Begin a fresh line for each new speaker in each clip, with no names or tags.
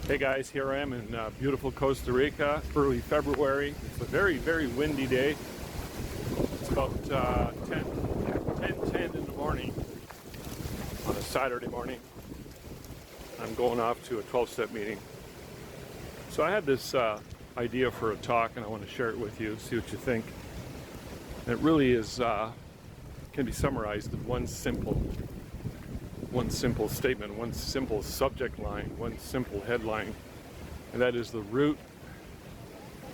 Hey guys, here I am in beautiful Costa Rica, early February. It's a very, very windy day. It's about 10 in the morning on a Saturday morning. I'm going off to a 12-step meeting. So I had this idea for a talk and I want to share it with you, see what you think. And it really is, can be summarized in one simple statement, one simple subject line, one simple headline, and that is the root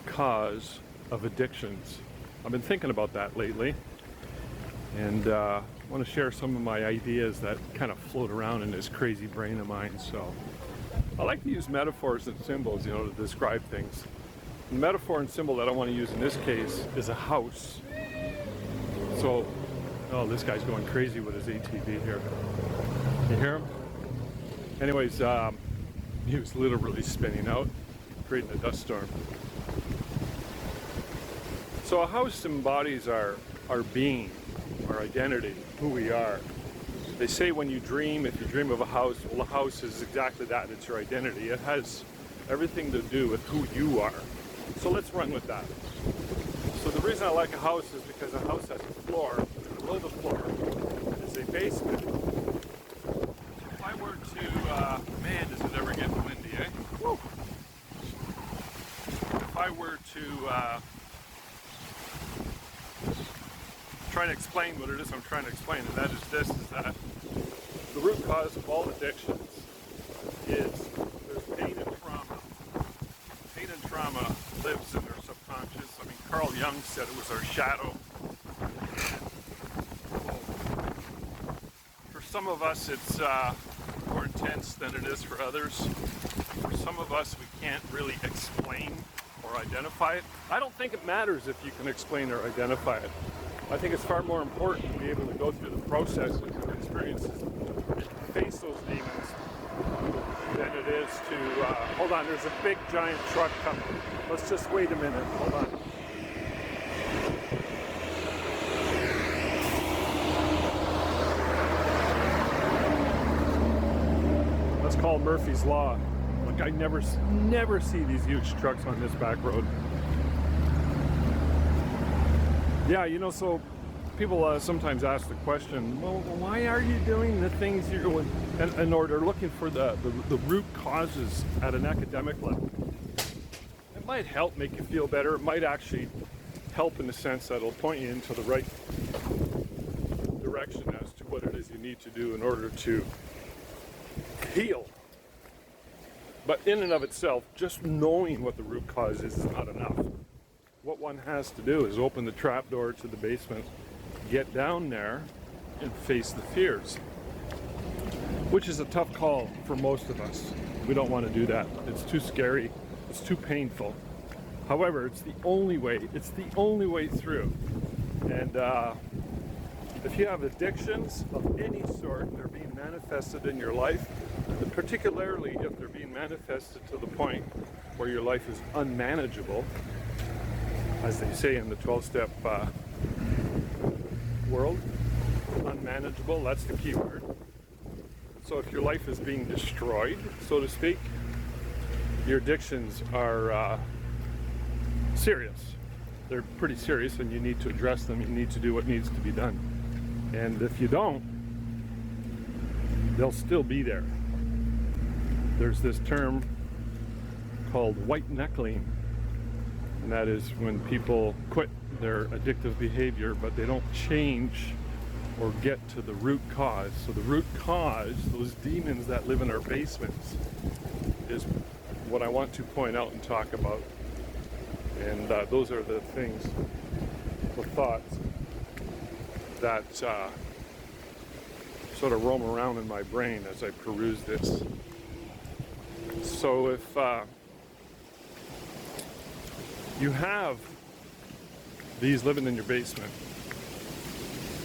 cause of addictions. I've been thinking about that lately, and I want to share some of my ideas that kind of float around in this crazy brain of mine. So I like to use metaphors and symbols, to describe things. The metaphor and symbol that I want to use in this case is a house. So, oh, this guy's going crazy with his ATV here. You hear him? Anyways, he was literally spinning out, creating a dust storm. So a house embodies our being, our identity, who we are. They say when you dream, if you dream of a house, well, a house is exactly that. It's your identity. It has everything to do with who you are. So let's run with that. So the reason I like a house is because a house has a floor. Below the floor is a basement. If I were to, man, does it ever get windy, eh? Woo. If I were to try to explain what it is I'm trying to explain, and that is this, is that the root cause of all addictions is there's pain and trauma. Pain and trauma lives in their subconscious. I mean, Carl Jung said it was our shadow. For some of us, it's more intense than it is for others. For some of us, we can't really explain or identify it. I don't think it matters if you can explain or identify it. I think it's far more important to be able to go through the processes and experiences and face those demons than it is to, hold on, there's a big giant truck coming. Let's just wait a minute, hold on. That's called Murphy's Law. Like, I never see these huge trucks on this back road. Yeah, so people sometimes ask the question, well, why are you doing the things you're doing? And or they're looking for the root causes at an academic level. It might help make you feel better. It might actually help in the sense that it'll point you into the right direction as to what it is you need to do in order to heal. But in and of itself, just knowing what the root cause is not enough. What one has to do is open the trapdoor to the basement, get down there, and face the fears. Which is a tough call for most of us. We don't want to do that. It's too scary. It's too painful. However, it's the only way. It's the only way through. And if you have addictions of any sort, they're being manifested in your life, and particularly if they're being manifested to the point where your life is unmanageable, as they say in the 12-step world, unmanageable, that's the key word. So if your life is being destroyed, so to speak, your addictions are serious. They're pretty serious and you need to address them. You need to do what needs to be done. And if you don't, they'll still be there. There's this term called white knuckling. And that is when people quit their addictive behavior, but they don't change or get to the root cause. So the root cause, those demons that live in our basements, is what I want to point out and talk about. And those are the things, the thoughts that sort of roam around in my brain as I peruse this. So if you have these living in your basement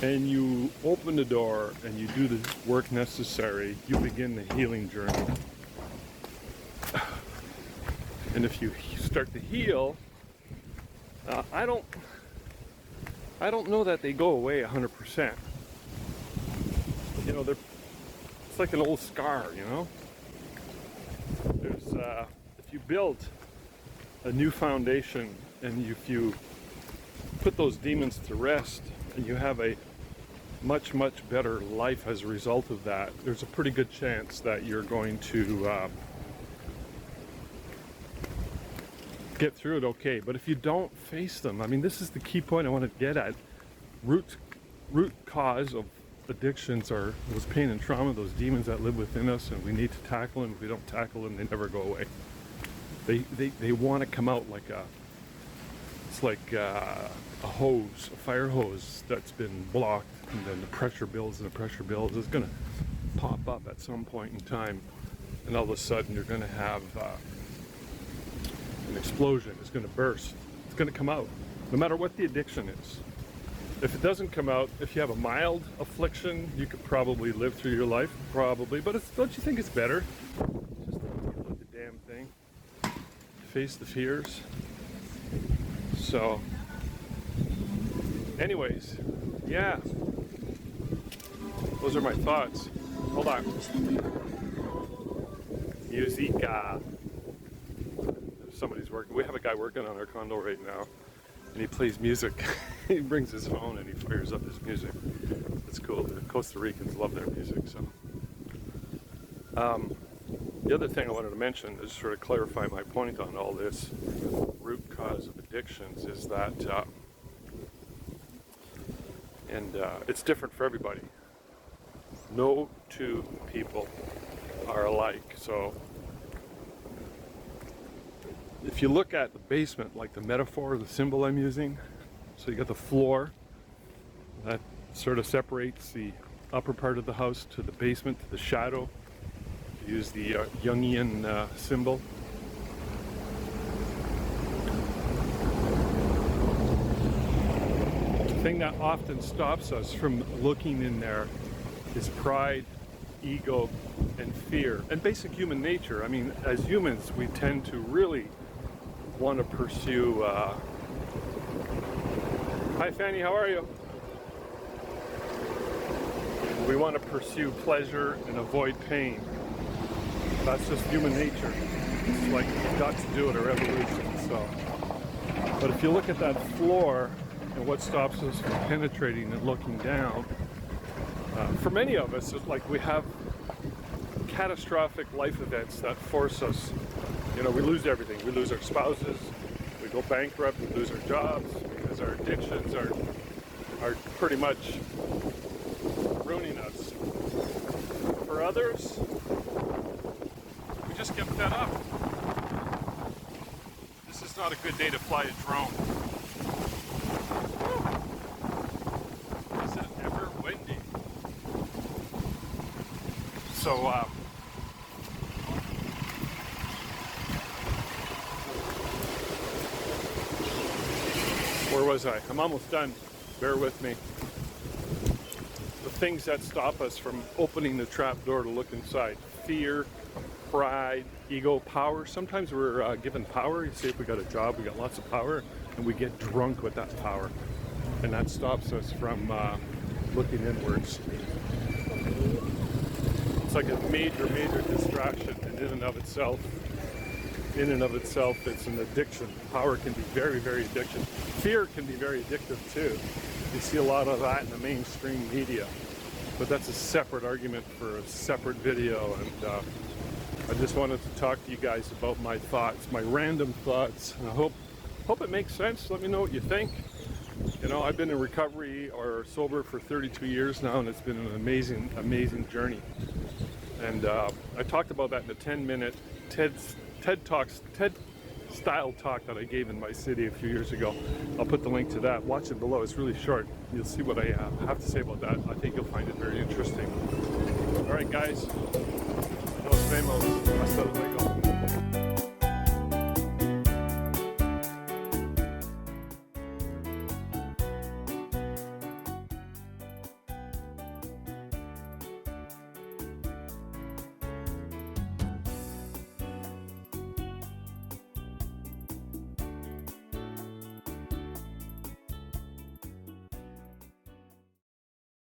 and you open the door and you do the work necessary, you begin the healing journey. And if you start to heal, I don't know that they go away 100%. It's like an old scar, There's you build a new foundation and if you put those demons to rest and you have a much, much better life as a result of that, there's a pretty good chance that you're going to get through it okay. But if you don't face them, I mean, this is the key point I want to get at. Root cause of addictions are those pain and trauma, those demons that live within us, and we need to tackle them. If we don't tackle them, they never go away. They want to come out like it's like a hose, a fire hose that's been blocked, and then the pressure builds and the pressure builds. It's going to pop up at some point in time, and all of a sudden you're going to have an explosion. It's going to burst. It's going to come out, no matter what the addiction is. If it doesn't come out, if you have a mild affliction, you could probably live through your life, probably. But don't you think it's better? Just deal with the damn thing. Face the fears. So, anyways, yeah. Those are my thoughts. Hold on. Musica. Somebody's working. We have a guy working on our condo right now, and he plays music. He brings his phone and he fires up his music. It's cool. The Costa Ricans love their music. So, the other thing I wanted to mention, to sort of clarify my point on all this root cause of addictions, is that, it's different for everybody. No two people are alike. So, if you look at the basement, like the metaphor, the symbol I'm using, so you got the floor that sort of separates the upper part of the house to the basement, to the shadow. Use the Jungian symbol. The thing that often stops us from looking in there is pride, ego, and fear, and basic human nature. I mean, as humans, we tend to really want to pursue hi Fanny, how are you? We want to pursue pleasure and avoid pain. That's just human nature. It's like we've got to do it, our evolution. So, but if you look at that floor and what stops us from penetrating and looking down, for many of us, it's like we have catastrophic life events that force us. You know, we lose everything. We lose our spouses. We go bankrupt. We lose our jobs because our addictions are pretty much ruining us. For others, we just get fed up. This is not a good day to fly a drone. Is it ever windy? So, where was I? I'm almost done. Bear with me. The things that stop us from opening the trap door to look inside: fear, pride, ego, power. Sometimes we're given power. You see, if we got a job, we got lots of power, and we get drunk with that power, and that stops us from looking inwards. It's like a major distraction, and in and of itself, it's an addiction. Power can be very, very addictive. Fear can be very addictive too. You see a lot of that in the mainstream media, but that's a separate argument for a separate video. And I just wanted to talk to you guys about my thoughts, my random thoughts. And I hope it makes sense. Let me know what you think. You know, I've been in recovery or sober for 32 years now, and it's been an amazing journey. And I talked about that in the 10-minute TED style talk that I gave in my city a few years ago. I'll put the link to that. Watch it below. It's really short. You'll see what I have to say about that. I think you'll find it very interesting. All right, guys. Nos vemos. Hasta luego.